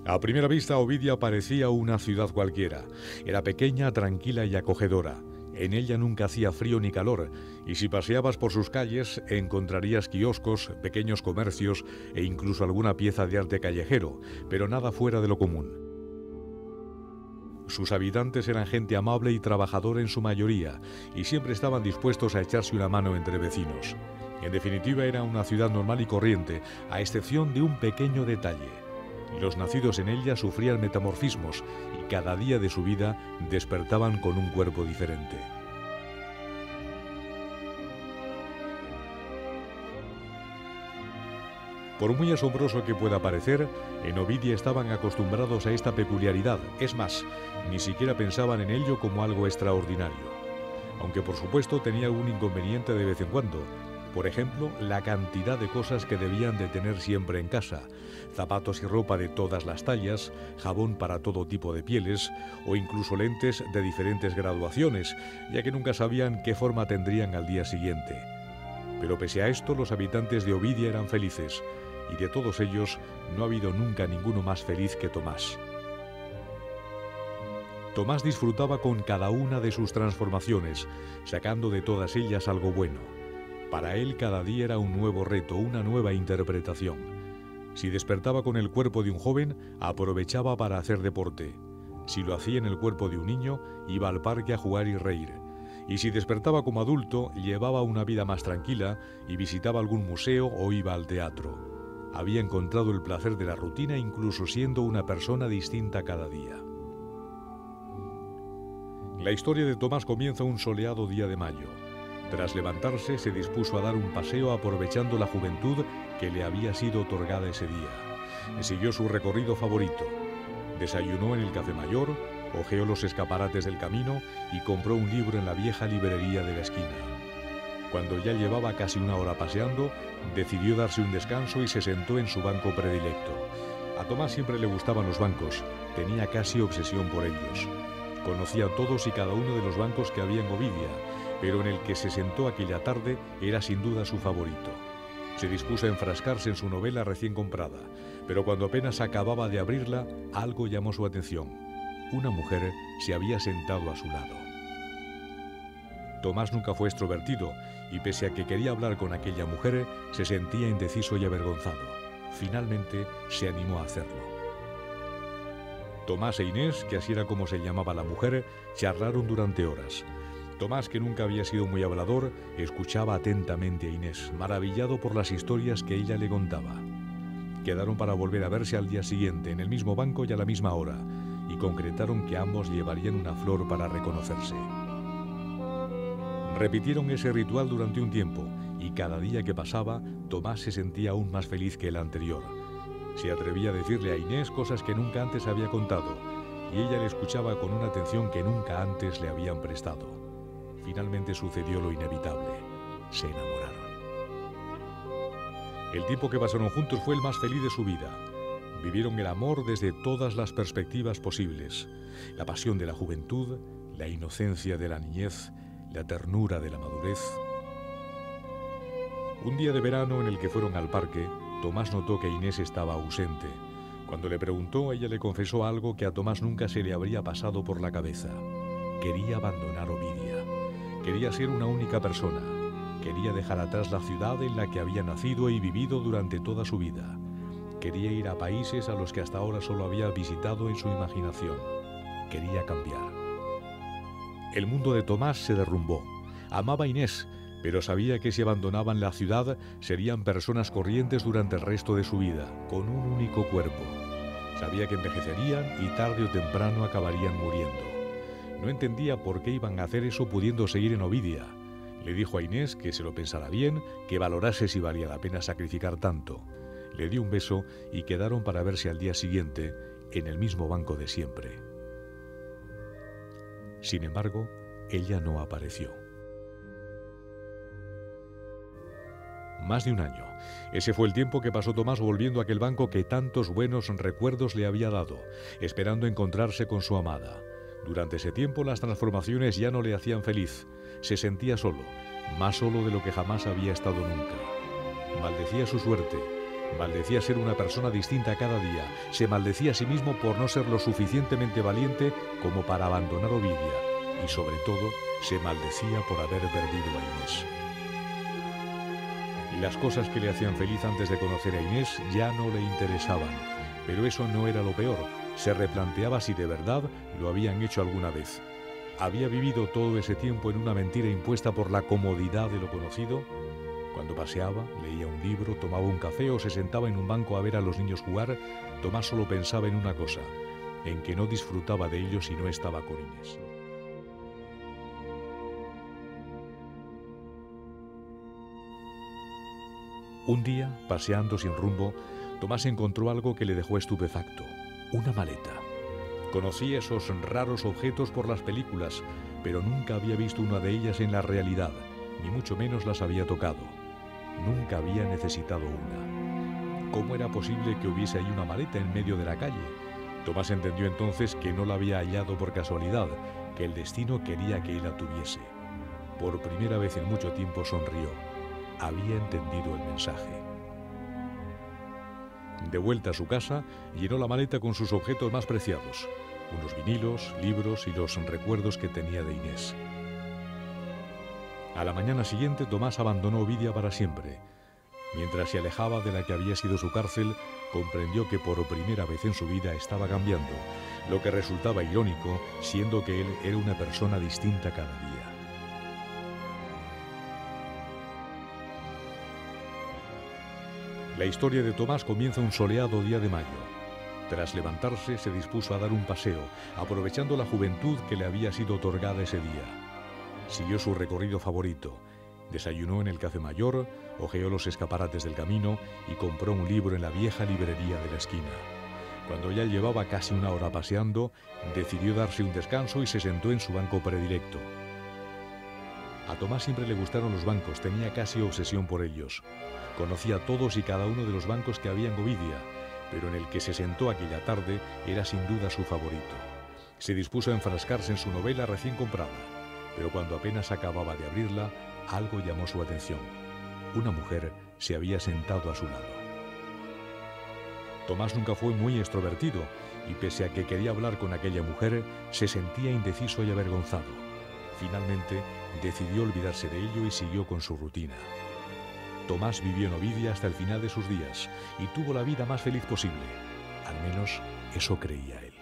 A primera vista, Ovidia parecía una ciudad cualquiera. Era pequeña, tranquila y acogedora. En ella nunca hacía frío ni calor, y si paseabas por sus calles encontrarías kioscos, pequeños comercios e incluso alguna pieza de arte callejero, pero nada fuera de lo común. Sus habitantes eran gente amable y trabajadora en su mayoría, y siempre estaban dispuestos a echarse una mano entre vecinos. En definitiva, era una ciudad normal y corriente, a excepción de un pequeño detalle. Los nacidos en ella sufrían metamorfismos y cada día de su vida despertaban con un cuerpo diferente. Por muy asombroso que pueda parecer, en Ovidia estaban acostumbrados a esta peculiaridad. Es más, ni siquiera pensaban en ello como algo extraordinario. Aunque por supuesto tenía algún inconveniente de vez en cuando. Por ejemplo, la cantidad de cosas que debían de tener siempre en casa: zapatos y ropa de todas las tallas, jabón para todo tipo de pieles o incluso lentes de diferentes graduaciones, ya que nunca sabían qué forma tendrían al día siguiente. Pero pese a esto, los habitantes de Ovidia eran felices, y de todos ellos no ha habido nunca ninguno más feliz que Tomás. Tomás disfrutaba con cada una de sus transformaciones, sacando de todas ellas algo bueno. Para él cada día era un nuevo reto, una nueva interpretación. Si despertaba con el cuerpo de un joven, aprovechaba para hacer deporte. Si lo hacía en el cuerpo de un niño, iba al parque a jugar y reír. Y si despertaba como adulto, llevaba una vida más tranquila y visitaba algún museo o iba al teatro. Había encontrado el placer de la rutina incluso siendo una persona distinta cada día. La historia de Tomás comienza un soleado día de mayo. Tras levantarse, se dispuso a dar un paseo aprovechando la juventud que le había sido otorgada ese día. Siguió su recorrido favorito. Desayunó en el Café Mayor, hojeó los escaparates del camino y compró un libro en la vieja librería de la esquina. Cuando ya llevaba casi una hora paseando, decidió darse un descanso y se sentó en su banco predilecto. A Tomás siempre le gustaban los bancos, tenía casi obsesión por ellos. Conocía todos y cada uno de los bancos que había en Ovidia, pero en el que se sentó aquella tarde era sin duda su favorito. Se dispuso a enfrascarse en su novela recién comprada, pero cuando apenas acababa de abrirla, algo llamó su atención. Una mujer se había sentado a su lado. Tomás nunca fue extrovertido y pese a que quería hablar con aquella mujer, se sentía indeciso y avergonzado. Finalmente se animó a hacerlo. Tomás e Inés, que así era como se llamaba la mujer, charlaron durante horas. Tomás, que nunca había sido muy hablador, escuchaba atentamente a Inés, maravillado por las historias que ella le contaba. Quedaron para volver a verse al día siguiente, en el mismo banco y a la misma hora, y concretaron que ambos llevarían una flor para reconocerse. Repitieron ese ritual durante un tiempo, y cada día que pasaba, Tomás se sentía aún más feliz que el anterior. Se atrevía a decirle a Inés cosas que nunca antes había contado, y ella le escuchaba con una atención que nunca antes le habían prestado. Finalmente sucedió lo inevitable. Se enamoraron. El tiempo que pasaron juntos fue el más feliz de su vida. Vivieron el amor desde todas las perspectivas posibles. La pasión de la juventud, la inocencia de la niñez, la ternura de la madurez. Un día de verano en el que fueron al parque, Tomás notó que Inés estaba ausente. Cuando le preguntó, ella le confesó algo que a Tomás nunca se le habría pasado por la cabeza. Quería abandonar Ovidia. Quería ser una única persona. Quería dejar atrás la ciudad en la que había nacido y vivido durante toda su vida. Quería ir a países a los que hasta ahora solo había visitado en su imaginación. Quería cambiar. El mundo de Tomás se derrumbó. Amaba a Inés, pero sabía que si abandonaban la ciudad serían personas corrientes durante el resto de su vida, con un único cuerpo. Sabía que envejecerían y tarde o temprano acabarían muriendo. No entendía por qué iban a hacer eso pudiendo seguir en Ovidia. Le dijo a Inés que se lo pensara bien, que valorase si valía la pena sacrificar tanto. Le dio un beso y quedaron para verse al día siguiente en el mismo banco de siempre. Sin embargo, ella no apareció. Más de un año. Ese fue el tiempo que pasó Tomás volviendo a aquel banco que tantos buenos recuerdos le había dado, esperando encontrarse con su amada. Durante ese tiempo las transformaciones ya no le hacían feliz. Se sentía solo, más solo de lo que jamás había estado nunca. Maldecía su suerte. Maldecía ser una persona distinta cada día. Se maldecía a sí mismo por no ser lo suficientemente valiente como para abandonar Ovidia. Y sobre todo, se maldecía por haber perdido a Inés. Y las cosas que le hacían feliz antes de conocer a Inés ya no le interesaban. Pero eso no era lo peor. Se replanteaba si de verdad lo habían hecho alguna vez. ¿Había vivido todo ese tiempo en una mentira impuesta por la comodidad de lo conocido? Cuando paseaba, leía un libro, tomaba un café o se sentaba en un banco a ver a los niños jugar, Tomás solo pensaba en una cosa, en que no disfrutaba de ello si no estaba con Inés. Un día, paseando sin rumbo, Tomás encontró algo que le dejó estupefacto, una maleta. Conocía esos raros objetos por las películas, pero nunca había visto una de ellas en la realidad, ni mucho menos las había tocado. Nunca había necesitado una. ¿Cómo era posible que hubiese ahí una maleta en medio de la calle? Tomás entendió entonces que no la había hallado por casualidad, que el destino quería que él la tuviese. Por primera vez en mucho tiempo sonrió. Había entendido el mensaje. De vuelta a su casa, llenó la maleta con sus objetos más preciados, unos vinilos, libros y los recuerdos que tenía de Inés. A la mañana siguiente, Tomás abandonó Ovidia para siempre. Mientras se alejaba de la que había sido su cárcel, comprendió que por primera vez en su vida estaba cambiando, lo que resultaba irónico, siendo que él era una persona distinta cada día. La historia de Tomás comienza un soleado día de mayo. Tras levantarse, se dispuso a dar un paseo, aprovechando la juventud que le había sido otorgada ese día. Siguió su recorrido favorito. Desayunó en el Café Mayor, hojeó los escaparates del camino y compró un libro en la vieja librería de la esquina. Cuando ya llevaba casi una hora paseando, decidió darse un descanso y se sentó en su banco predilecto. A Tomás siempre le gustaron los bancos, tenía casi obsesión por ellos. Conocía todos y cada uno de los bancos que había en Ovidia, pero en el que se sentó aquella tarde era sin duda su favorito. Se dispuso a enfrascarse en su novela recién comprada, pero cuando apenas acababa de abrirla, algo llamó su atención. Una mujer se había sentado a su lado. Tomás nunca fue muy extrovertido y pese a que quería hablar con aquella mujer, se sentía indeciso y avergonzado. Finalmente, decidió olvidarse de ello y siguió con su rutina. Tomás vivió en Ovidia hasta el final de sus días y tuvo la vida más feliz posible. Al menos eso creía él.